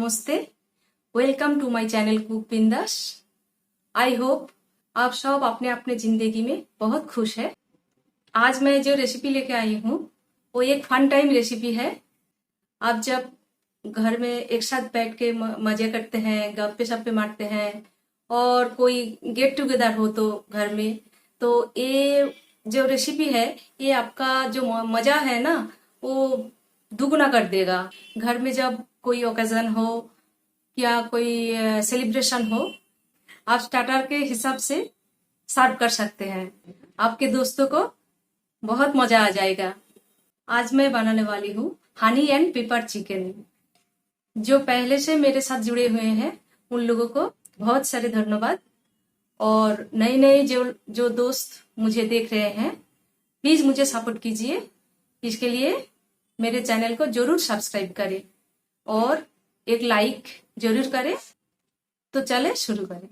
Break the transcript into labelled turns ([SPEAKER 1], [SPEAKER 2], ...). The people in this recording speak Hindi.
[SPEAKER 1] नमस्ते, welcome to my channel cookbindass। I hope आप सब अपने अपने जिंदगी में बहुत खुश है। आज मैं जो रेसिपी लेके आई हूँ वो एक फन टाइम रेसिपी है। आप जब घर में एक साथ बैठ के मजे करते हैं, गप्पे सप्पे मारते हैं और कोई गेट टुगेदर हो तो घर में, तो ये जो रेसिपी है ये आपका जो मजा है ना वो दुगना कर देगा। घर में जब कोई ओकेजन हो या कोई सेलिब्रेशन हो, आप स्टार्टर के हिसाब से सर्व कर सकते हैं। आपके दोस्तों को बहुत मजा आ जाएगा। आज मैं बनाने वाली हूँ हनी एंड पेपर चिकन। जो पहले से मेरे साथ जुड़े हुए हैं उन लोगों को बहुत सारे धन्यवाद, और नए नए जो दोस्त मुझे देख रहे हैं प्लीज मुझे सपोर्ट कीजिए। इसके लिए मेरे चैनल को जरूर सब्सक्राइब करें और एक लाइक जरूर करें। तो चले शुरू करें।